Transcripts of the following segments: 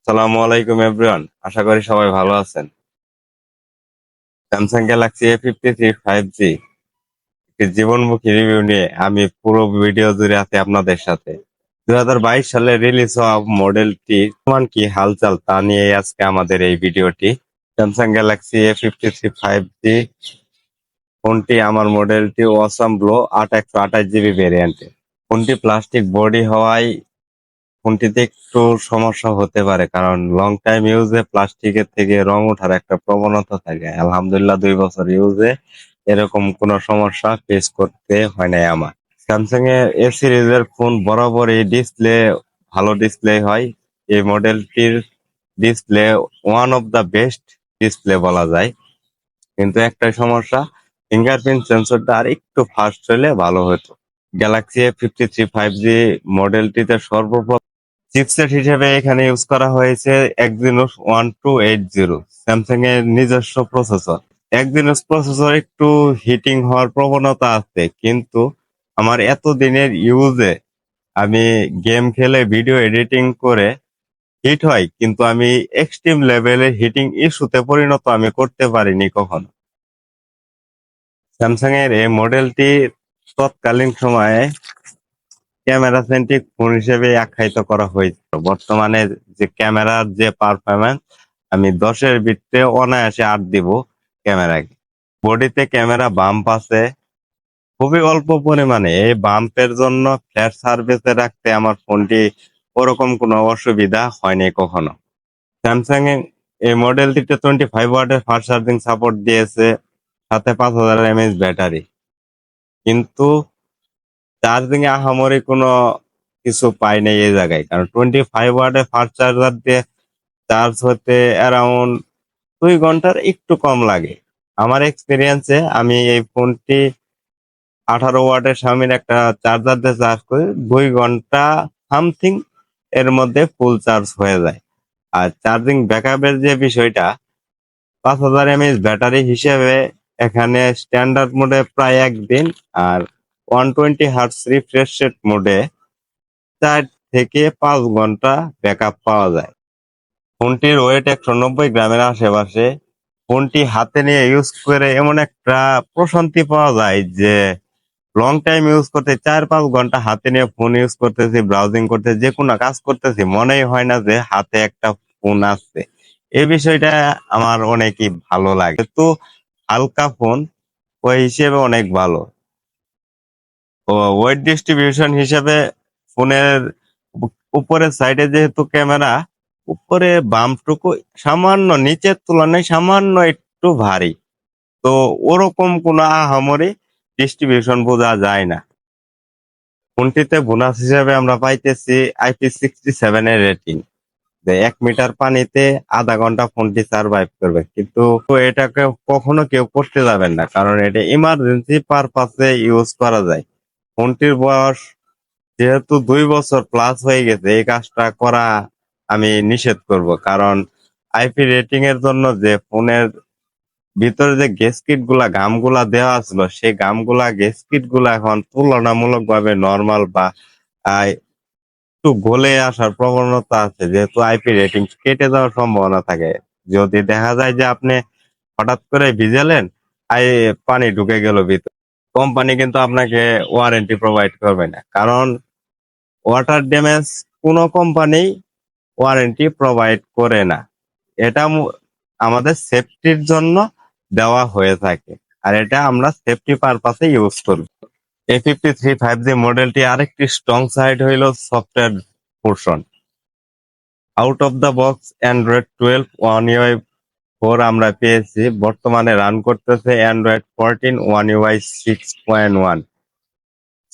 আসসালামু আলাইকুম এভরিওয়ান, আশা করি সবাই ভালো আছেন। স্যামসাং গ্যালাক্সি A53 5G একটি জীবনমুখী রিভিউ নিয়ে আমি পুরো ভিডিও জুড়ে আছি আপনাদের সাথে। 2022 সালে রিলিজ হওয়া মডেলটি বর্তমান কি হালচাল তা নিয়ে আজকে আমাদের এই ভিডিওটি। স্যামসাং গ্যালাক্সি A53 5G ফোনটি আমার মডেলটি অসাম ব্লো 8/128 GB ভেরিয়েন্টে। ফোনটি প্লাস্টিক বডি হওয়ায় ফোনটিতে একটু সমস্যা হতে পারে, কারণ লং টাইম ইউজে প্লাস্টিকের থেকে রং ওঠার একটা প্রবণতা থাকে। আলহামদুলিল্লাহ 2 বছর ইউজে এরকম কোনো সমস্যা ফেস করতে হয় নাই আমার। স্যামসাং এর এ সিরিজের ফোন বরাবরই ডিসপ্লে ভালো ডিসপ্লে হয়। এই মডেলটির display one of the best display বলা যায়, কিন্তু একটা সমস্যা, ফিঙ্গারপ্রিন্ট সেন্সরটা আর একটু ফাস্ট হলে ভালো হতো। গ্যালাক্সি A53 5G মডেলটিতে সর্বপ্রথম চিপসেট হিসেবে এখানে ইউজ করা হয়েছে Exynos 1280, স্যামসাং এর নিজস্ব প্রসেসর। Exynos প্রসেসর একটু হিটিং হওয়ার প্রবণতা আছে, কিন্তু আমার এত দিনের ইউজে আমি গেম খেলে ভিডিও এডিটিং করে হিট হয়, কিন্তু আমি এক্সট্রিম লেভেলের হিটিং ইস্যুতে পরিণত আমি করতে পারিনি কখনো। স্যামসাং এর এই মডেলটি তৎকালীন সময়ে ক্যামেরা সেন্ট্রিক ফোন হিসেবে আখ্যায়িত করা হয়েছিল। বর্তমানে যে ক্যামেরার যে পারফরম্যান্স, আমি 10-এর ভিতরে অনায়াসে 8 দিব ক্যামেরাকে। বডিতে ক্যামেরা বাম্প আছে খুবই অল্প পরিমাণে। এই বাম্পের জন্য ফ্ল্যাট সার্ভিসে রাখতে আমার ফোনটি ওরকম কোনো অসুবিধা হয়নি কখনো। স্যামসাং এর এই মডেলটিতে 25 ওয়াটের ফাস্ট চার্জিং সাপোর্ট দিয়েছে, সাথে 5000 mAh ব্যাটারি। কিন্তু চার্জিং এ আহামরি কোনো কিছু পাই নাই এই জায়গায়, কারণ 25 ওয়াটের ফাস্ট চার্জার দিয়ে চার্জ হতে অ্যারাউন্ড 2 ঘন্টার একটু কম লাগে। আমার এক্সপিরিয়েন্সে আমি এই ফোনটি 18 ওয়াটের স্বামীর একটা চার্জার দিয়ে চার্জ করি, 2 ঘন্টা সামথিং এর মধ্যে ফুল চার্জ হয়ে যায়। আর চার্জিং ব্যাকআপের যে বিষয়টা, 5000 mAh ব্যাটারি হিসেবে এখানে স্ট্যান্ডার্ড মোডে প্রায় একদিন, আর 120 হার্টজ রিফ্রেশ রেট মোডে 4 থেকে 5 ঘন্টা ব্যাকআপ পাওয়া যায়। ফোনটির ওয়েট 190 গ্রামের আশেপাশে। ফোনটি হাতে নিয়ে ইউজ করে এমন একটা প্রশান্তি পাওয়া যায় যে লং টাইম ইউজ করতে 4-5 ঘন্টা হাতে নিয়ে ফোন ইউজ করতেছি, ব্রাউজিং করতেছি, যে কোনো কাজ করতেছি, মনেই হয় না যে হাতে একটা ফোন আছে। এই বিষয়টা আমার অনেকই ভালো লাগে। তো হালকা ফোন ওই হিসেবে অনেক ভালো। ও ওয়েট ডিস্ট্রিবিউশন হিসেবে ফোনের উপরের সাইডে যেহেতু ক্যামেরা, উপরে বামটুকু সামান্য নিচের তুলনায় সামান্য একটু ভারী, তো ওরকম কোনো আহামরি ডিস্ট্রিবিউশন বোঝা যায় না। ফোনটিতে বোনাস হিসেবে আমরা পাইতেছি IP67 এর রেটিং, যে 1 মিটার পানিতে আধা ঘন্টা ফোনটি সার্ভাইভ করবে। কিন্তু এটাকে কখনো কেউ করতে যাবেন না, কারণ এটা ইমার্জেন্সি পারপাসে ইউজ করা যায়। ফোনটির বয়স যেহেতু 2 বছর প্লাস হয়ে গেছে, এই কাজটা করা আমি নিষেধ করব, কারণ আইপি রেটিং এর জন্য যে ফোনের ভিতরে যে গেস্কিট গুলা গামগুলা দেওয়া ছিল, সেই গামগুলা গেস্কিট গুলা এখন তুলনামূলক ভাবে নর্মাল বা একটু গলে আসার প্রবণতা আছে, যেহেতু আইপি রেটিং কেটে যাওয়ার সম্ভাবনা থাকে। যদি দেখা যায় যে আপনি হঠাৎ করে ভিজালেন, আই পানি ঢুকে গেল ভিতরে, কোম্পানি কিন্তু আপনাকে ওয়ারেন্টি প্রোভাইড করবে না, কারণ ওয়াটার ড্যামেজ কোনো কোম্পানি ওয়ারেন্টি প্রোভাইড করে না। এটা আমাদের সেফটির জন্য দেওয়া হয়ে থাকে, আর এটা আমরা সেফটি পারপাসে ইউজ করি। A53 5G মডেলটি আরেকটি স্ট্রং সাইড হইল software portion. Out of the box Android 12 One UI 4 আমরা পেয়েছি। বর্তমানে রান করতেছে Android 14 One UI 6.1।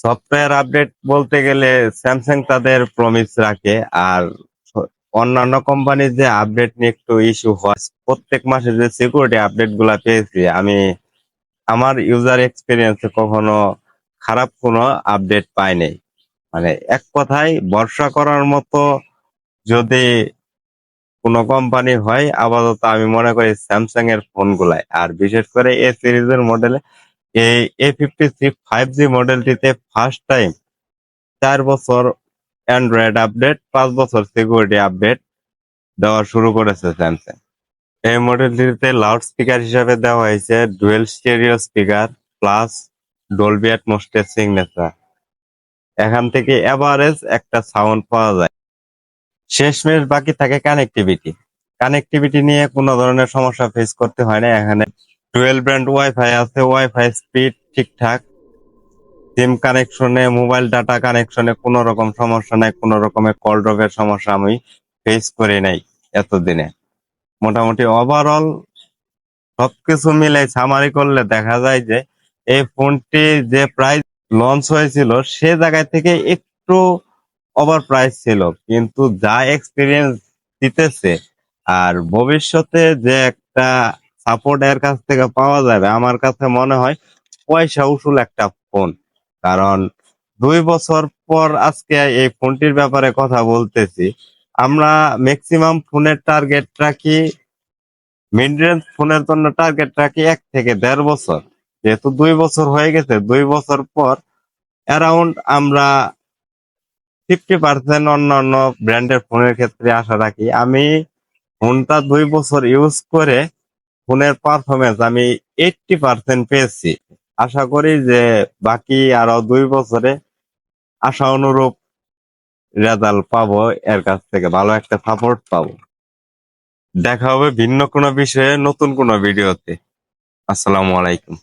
Software update বলতে গেলে স্যামসাং তাদের প্রমিস রাখে, আর অন্যান্য কোম্পানির যে আপডেট নিয়ে একটু ইস্যু হয়। প্রত্যেক মাসে যে সিকিউরিটি আপডেট গুলা পেয়েছি, আমি আমার ইউজার এক্সপিরিয়েন্সে কখনো খারাপ কোনো আপডেট পাই নাই। মানে এক কথায় ভরসা করার মতো যদি কোনো কোম্পানি হয়, আপাতত আমি মনে করি স্যামসাং এর ফোন গুলাই, আর বিশেষ করে এ সিরিজের মডেলে এই A53 5G মডেলটিতে ফার্স্ট টাইম 4 বছর অ্যান্ড্রয়েড আপডেট, 5 বছর সিকিউরিটি আপডেট, দেওয়া শুরু করেছে স্যামসাং। এই মডেলটিতে লাউড স্পিকার হিসাবে দেওয়া হয়েছে dual stereo speaker plus Dolby অ্যাটমসের সিগনেচার। এখান থেকে এভারেজ একটা সাউন্ড পাওয়া যায়। শেষমেশ বাকি থাকে কানেক্টিভিটি। কানেক্টিভিটি নিয়ে কোনো ধরনের সমস্যা ফেস করতে হয় না। এখানে ডুয়েল ব্র্যান্ড ওয়াইফাই আছে, ওয়াইফাই স্পিড ঠিকঠাক। সিম কানেকশনে, মোবাইল ডাটা কানেকশনে কোনো রকম সমস্যা নাই, কোনো রকমের কল ড্রপের সমস্যা আমি ফেস করি নাই এতদিনে। মোটামুটি ওভারঅল সবকিছু মিলে সামারি করলে দেখা যায় যে এই ফোনটি যে প্রাইস লঞ্চ হয়েছিল সে জায়গায় থেকে একটু ওভার প্রাইস ছিল, কিন্তু যা এক্সপিরিয়েন্স দিতেছে আর ভবিষ্যতে যে একটা সাপোর্ট এর কাছ থেকে পাওয়া যাবে, আমার কাছে মনে হয় পয়সা উসুল একটা ফোন। কারণ 2 বছর পর আজকে এই ফোনটির ব্যাপারে কথা বলতেছি। আমরা ম্যাক্সিমাম ফোনের টার্গেট রাখি, মিড রেঞ্জ ফোনের জন্য টার্গেট রাখি 1 থেকে 1.5 বছর। যেহেতু 2 বছর হয়ে গেছে, 2 বছর পর অ্যারাউন্ড আমরা 50% অন্যান্য ব্র্যান্ডের ফোনের ক্ষেত্রে আশা রাখি। আমি ফোনটা 2 বছর ইউজ করে ফোনের পারফরমেন্স আমি 80% পেয়েছি। আশা করি যে বাকি আরো 2 বছরে আশা অনুরূপ রেজাল্ট পাবো, এর কাছ থেকে ভালো একটা সাপোর্ট পাবো। দেখা হবে ভিন্ন কোনো বিষয়ে নতুন কোনো ভিডিওতে। আসসালামু আলাইকুম।